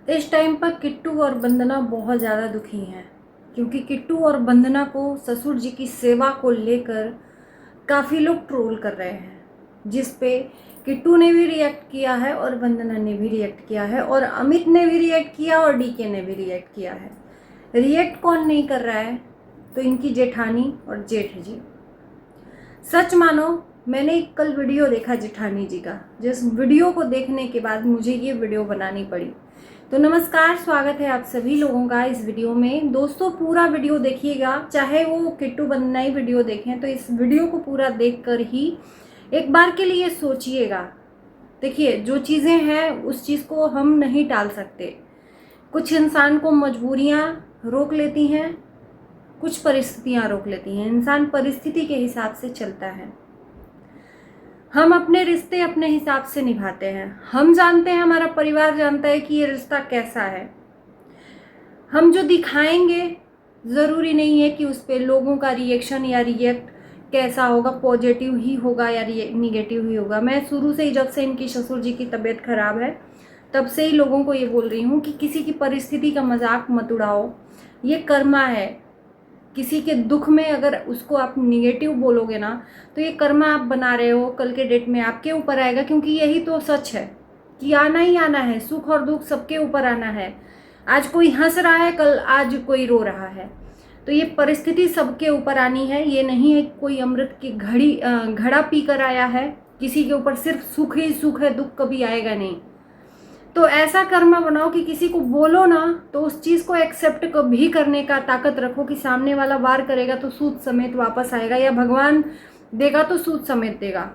इस टाइम पर किट्टू और वंदना बहुत ज़्यादा दुखी हैं, क्योंकि किट्टू और वंदना को ससुर जी की सेवा को लेकर काफ़ी लोग ट्रोल कर रहे हैं, जिस पे किट्टू ने भी रिएक्ट किया है और वंदना ने भी रिएक्ट किया है और अमित ने भी रिएक्ट किया और डीके ने भी रिएक्ट किया है। रिएक्ट कौन नहीं कर रहा है? तो इनकी जेठानी और जेठ जी। सच मानो, मैंने एक कल वीडियो देखा जेठानी जी का, जिस वीडियो को देखने के बाद मुझे ये वीडियो बनानी पड़ी। तो नमस्कार, स्वागत है आप सभी लोगों का इस वीडियो में। दोस्तों, पूरा वीडियो देखिएगा, चाहे वो किट्टू वंदना ही वीडियो देखें, तो इस वीडियो को पूरा देखकर ही एक बार के लिए सोचिएगा। देखिए, जो चीज़ें हैं उस चीज़ को हम नहीं टाल सकते। कुछ इंसान को मजबूरियाँ रोक लेती हैं, कुछ परिस्थितियाँ रोक लेती हैं। इंसान परिस्थिति के हिसाब से चलता है। हम अपने रिश्ते अपने हिसाब से निभाते हैं। हम जानते हैं, हमारा परिवार जानता है कि ये रिश्ता कैसा है। हम जो दिखाएंगे ज़रूरी नहीं है कि उस पर लोगों का रिएक्शन या रिएक्ट कैसा होगा, पॉजिटिव ही होगा या निगेटिव ही होगा। मैं शुरू से ही, जब से इनकी ससुर जी की तबीयत खराब है, तब से ही लोगों को ये बोल रही हूँ कि किसी की परिस्थिति का मजाक मत उड़ाओ। ये कर्मा है। किसी के दुख में अगर उसको आप निगेटिव बोलोगे ना, तो ये कर्मा आप बना रहे हो, कल के डेट में आपके ऊपर आएगा। क्योंकि यही तो सच है कि आना ही आना है, सुख और दुख सबके ऊपर आना है। आज कोई हंस रहा है, कल आज कोई रो रहा है। तो ये परिस्थिति सबके ऊपर आनी है। ये नहीं है कोई अमृत की घड़ा पी कर आया है, किसी के ऊपर सिर्फ सुख ही सुख है, दुख कभी आएगा नहीं। तो ऐसा कर्मा बनाओ कि किसी को बोलो ना तो उस चीज़ को एक्सेप्ट कभी करने का ताकत रखो कि सामने वाला वार करेगा तो सूद समेत वापस आएगा, या भगवान देगा तो सूद समेत देगा।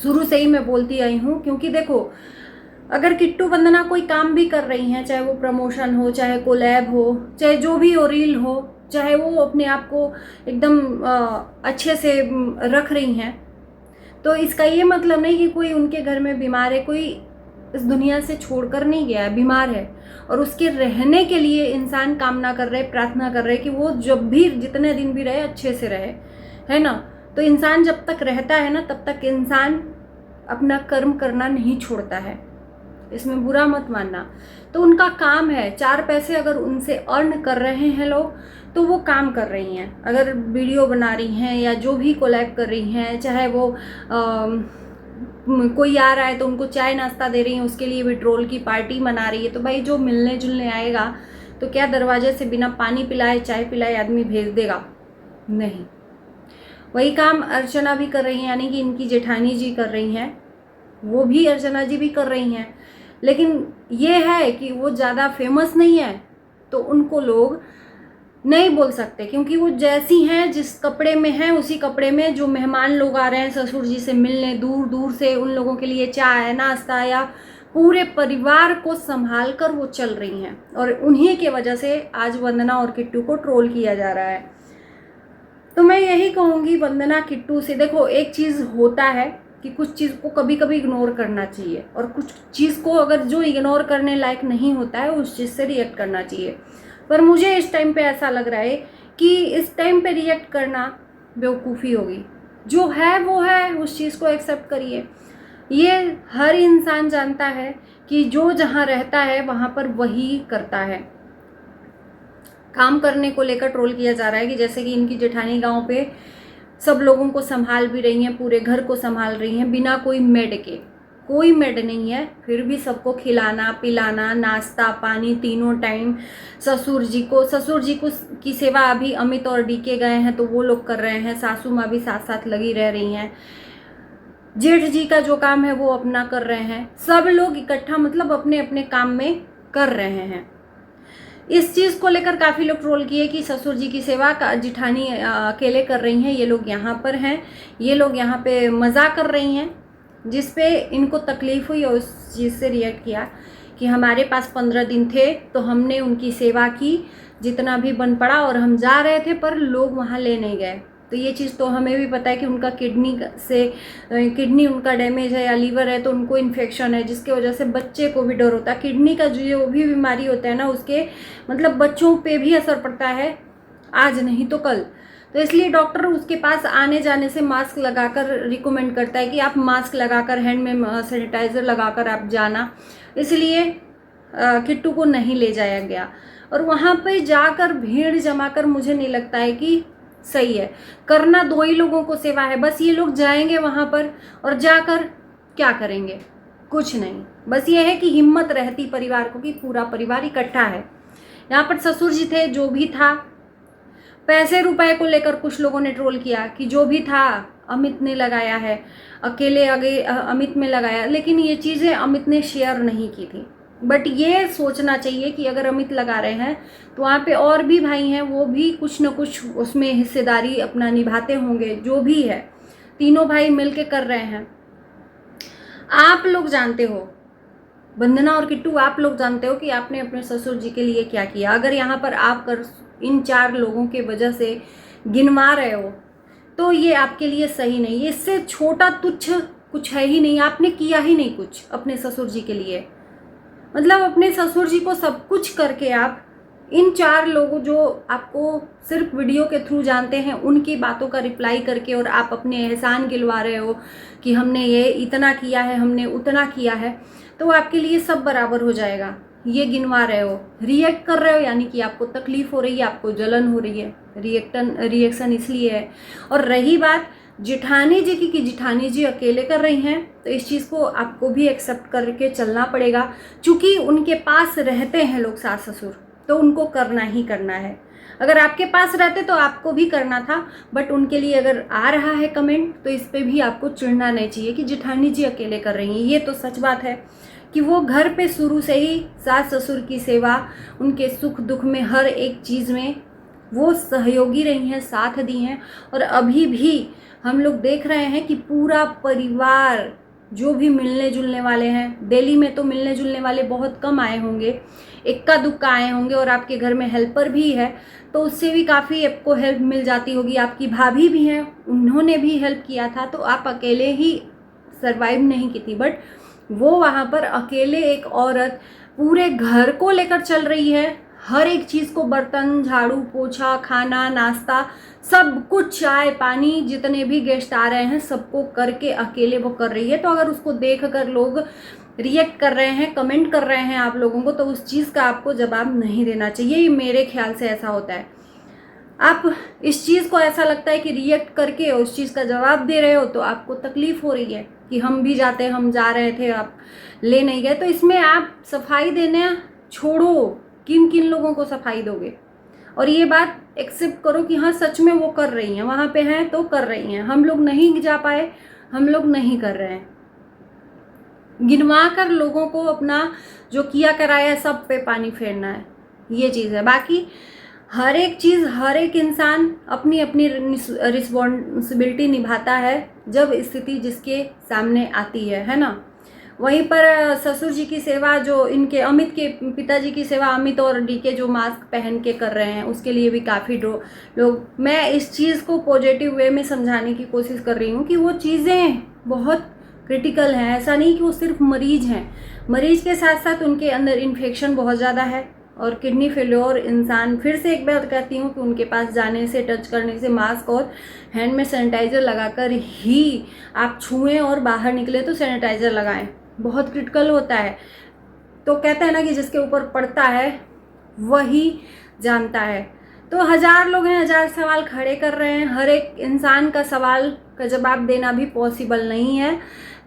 शुरू से ही मैं बोलती आई हूँ। क्योंकि देखो, अगर किट्टू वंदना कोई काम भी कर रही हैं, चाहे वो प्रमोशन हो, चाहे कोलैब हो, चाहे जो भी हो, रील हो, चाहे वो अपने आप को एकदम अच्छे से रख रही हैं, तो इसका ये मतलब नहीं कि कोई उनके घर में बीमार है, कोई इस दुनिया से छोड़कर नहीं गया है, बीमार है। और उसके रहने के लिए इंसान कामना कर रहे, प्रार्थना कर रहे कि वो जब भी, जितने दिन भी रहे, अच्छे से रहे, है ना। तो इंसान जब तक रहता है ना, तब तक इंसान अपना कर्म करना नहीं छोड़ता है। इसमें बुरा मत मानना। तो उनका काम है, 4 पैसे अगर उनसे अर्न कर रहे हैं लोग, तो वो काम कर रही हैं। अगर वीडियो बना रही हैं या जो भी कोलैब कर रही हैं, चाहे वो कोई आ रहा है तो उनको चाय नाश्ता दे रही हैं, उसके लिए भी ट्रोल की पार्टी मना रही है, तो भाई जो मिलने जुलने आएगा तो क्या दरवाजे से बिना पानी पिलाए, चाय पिलाए आदमी भेज देगा? नहीं। वही काम अर्चना भी कर रही हैं, यानी कि इनकी जेठानी जी कर रही हैं, वो भी अर्चना जी भी कर रही हैं। लेकिन ये है कि वो ज़्यादा फेमस नहीं है, तो उनको लोग नहीं बोल सकते, क्योंकि वो जैसी हैं, जिस कपड़े में हैं, उसी कपड़े में जो मेहमान लोग आ रहे हैं ससुर जी से मिलने दूर दूर से, उन लोगों के लिए चाय नाश्ता या पूरे परिवार को संभाल कर वो चल रही हैं। और उन्हीं के वजह से आज वंदना और किट्टू को ट्रोल किया जा रहा है। तो मैं यही कहूँगी वंदना किट्टू से, देखो, एक चीज़ होता है कि कुछ चीज़ को कभी कभी इग्नोर करना चाहिए, और कुछ चीज़ को अगर जो इग्नोर करने लायक नहीं होता है, उस चीज़ से रिएक्ट करना चाहिए। पर मुझे इस टाइम पे ऐसा लग रहा है कि इस टाइम पे रिएक्ट करना बेवकूफ़ी होगी। जो है वो है, उस चीज़ को एक्सेप्ट करिए। ये हर इंसान जानता है कि जो जहाँ रहता है वहाँ पर वही करता है। काम करने को लेकर ट्रोल किया जा रहा है कि जैसे कि इनकी जेठानी गांव पे सब लोगों को संभाल भी रही हैं, पूरे घर को संभाल रही हैं बिना कोई मेड के। कोई मेड नहीं है, फिर भी सबको खिलाना पिलाना, नाश्ता पानी तीनों टाइम। ससुर जी को की सेवा अभी अमित और डीके गए हैं तो वो लोग कर रहे हैं, सासू माँ भी साथ साथ लगी रह रही हैं, जेठ जी का जो काम है वो अपना कर रहे हैं। सब लोग इकट्ठा, मतलब अपने अपने काम में कर रहे हैं। इस चीज़ को लेकर काफ़ी लोग ट्रोल किए कि ससुर जी की सेवा का जिठानी अकेले कर रही हैं, ये लोग यहाँ पर हैं, ये लोग यहाँ पे मज़ा कर रही हैं। जिस पे इनको तकलीफ़ हुई और उस चीज़ से रिएक्ट किया कि हमारे पास 15 दिन थे तो हमने उनकी सेवा की जितना भी बन पड़ा, और हम जा रहे थे पर लोग वहाँ ले नहीं गए। तो ये चीज़ तो हमें भी पता है कि उनका किडनी उनका डैमेज है या लीवर है, तो उनको इन्फेक्शन है, जिसकी वजह से बच्चे को भी डर होता है। किडनी का जो भी बीमारी होता है ना, उसके मतलब बच्चों पे भी असर पड़ता है, आज नहीं तो कल। तो इसलिए डॉक्टर उसके पास आने जाने से मास्क लगाकर रिकमेंड करता है कि आप मास्क लगाकर, हैंड में सैनिटाइज़र लगाकर आप जाना। इसलिए किट्टू को नहीं ले जाया गया। और वहाँ पे जाकर भीड़ जमा कर मुझे नहीं लगता है कि सही है। करना 2 ही लोगों को सेवा है, बस ये लोग जाएंगे वहाँ पर और जाकर क्या करेंगे, कुछ नहीं। बस ये है कि हिम्मत रहती परिवार को कि पूरा परिवार इकट्ठा है। यहाँ पर ससुर जी थे, जो भी था, पैसे रुपए को लेकर कुछ लोगों ने ट्रोल किया कि जो भी था अमित ने लगाया है, अकेले आगे अमित में लगाया, लेकिन ये चीज़ें अमित ने शेयर नहीं की थी। बट ये सोचना चाहिए कि अगर अमित लगा रहे हैं तो वहाँ पे और भी भाई हैं, वो भी कुछ न कुछ उसमें हिस्सेदारी अपना निभाते होंगे। जो भी है, तीनों भाई मिलके कर रहे हैं। आप लोग जानते हो, वंदना और किट्टू, आप लोग जानते हो कि आपने अपने ससुर जी के लिए क्या किया। अगर यहाँ पर आप कर इन 4 लोगों के वजह से गिनवा रहे हो तो ये आपके लिए सही नहीं। इससे छोटा तुच्छ कुछ है ही नहीं। आपने किया ही नहीं कुछ अपने ससुर जी के लिए। मतलब अपने ससुर जी को सब कुछ करके आप इन 4 लोगों जो आपको सिर्फ वीडियो के थ्रू जानते हैं उनकी बातों का रिप्लाई करके और आप अपने एहसान गिलवा रहे हो कि हमने ये इतना किया है, हमने उतना किया है, तो आपके लिए सब बराबर हो जाएगा। ये गिनवा रहे हो, रिएक्ट कर रहे हो, यानी कि आपको तकलीफ हो रही है, आपको जलन हो रही है। रिएक्शन इसलिए है। और रही बात जिठानी जी की कि जिठानी जी अकेले कर रही हैं, तो इस चीज़ को आपको भी एक्सेप्ट करके चलना पड़ेगा। चूँकि उनके पास रहते हैं लोग सास ससुर, तो उनको करना ही करना है। अगर आपके पास रहते तो आपको भी करना था, बट उनके लिए अगर आ रहा है कमेंट तो इस पे भी आपको चिढ़ना नहीं चाहिए कि जिठानी जी अकेले कर रही हैं। ये तो सच बात है कि वो घर पे शुरू से ही सास ससुर की सेवा, उनके सुख दुख में, हर एक चीज़ में वो सहयोगी रही हैं, साथ दी हैं। और अभी भी हम लोग देख रहे हैं कि पूरा परिवार, जो भी मिलने जुलने वाले हैं, दिल्ली में तो मिलने जुलने वाले बहुत कम आए होंगे, इक्का दुक्का आए होंगे, और आपके घर में हेल्पर भी है तो उससे भी काफ़ी आपको हेल्प मिल जाती होगी। आपकी भाभी भी हैं, उन्होंने भी हेल्प किया था, तो आप अकेले ही सरवाइव नहीं की थी। बट वो वहाँ पर अकेले एक औरत पूरे घर को लेकर चल रही है। हर एक चीज़ को, बर्तन, झाड़ू, पोछा, खाना, नाश्ता, सब कुछ, चाय पानी, जितने भी गेस्ट आ रहे हैं सबको करके अकेले वो कर रही है। तो अगर उसको देख कर लोग रिएक्ट कर रहे हैं, कमेंट कर रहे हैं आप लोगों को, तो उस चीज़ का आपको जवाब नहीं देना चाहिए। ये मेरे ख्याल से ऐसा होता है। आप इस चीज़ को ऐसा लगता है कि रिएक्ट करके उस चीज़ का जवाब दे रहे हो तो आपको तकलीफ़ हो रही है कि हम भी जाते, हम जा रहे थे, आप ले नहीं गए। तो इसमें आप सफाई देना छोड़ो, किन किन लोगों को सफाई दोगे। और ये बात एक्सेप्ट करो कि हाँ सच में वो कर रही हैं, वहाँ पे हैं तो कर रही हैं। हम लोग नहीं जा पाए, हम लोग नहीं कर रहे हैं। गिनवा कर लोगों को अपना जो किया कराया सब पे पानी फेरना है, ये चीज़ है। बाकी हर एक चीज़, हर एक इंसान अपनी अपनी रिस्पॉन्सिबिलिटी निभाता है जब स्थिति जिसके सामने आती है ना। वहीं पर ससुर जी की सेवा, जो इनके अमित के पिताजी की सेवा, अमित और डीके जो मास्क पहन के कर रहे हैं, उसके लिए भी काफ़ी लोग, मैं इस चीज़ को पॉजिटिव वे में समझाने की कोशिश कर रही हूँ कि वो चीज़ें बहुत क्रिटिकल हैं। ऐसा नहीं कि वो सिर्फ मरीज हैं, मरीज के साथ साथ उनके अंदर इन्फेक्शन बहुत ज़्यादा है और किडनी फेल्योर। इंसान, फिर से एक बात कहती हूँ कि उनके पास जाने से, टच करने से मास्क और हैंड में सैनिटाइज़र लगाकर ही आप छुएं और बाहर निकले तो सैनिटाइज़र लगाएं, बहुत क्रिटिकल होता है। तो कहते हैं ना कि जिसके ऊपर पड़ता है वही जानता है। तो 1000 लोग हैं, 1000 सवाल खड़े कर रहे हैं, हर एक इंसान का सवाल का जवाब देना भी पॉसिबल नहीं है।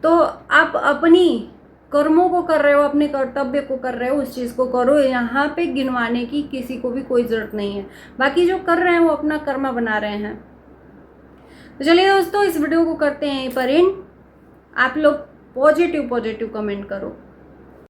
तो आप अपनी कर्मों को कर रहे हो, अपने कर्तव्य को कर रहे हो, उस चीज़ को करो। यहाँ पे गिनवाने की किसी को भी कोई ज़रूरत नहीं है। बाकी जो कर रहे हैं वो अपना कर्म बना रहे हैं। तो चलिए दोस्तों, इस वीडियो को करते हैं यहीं पर एंड। आप लोग पॉजिटिव कमेंट करो।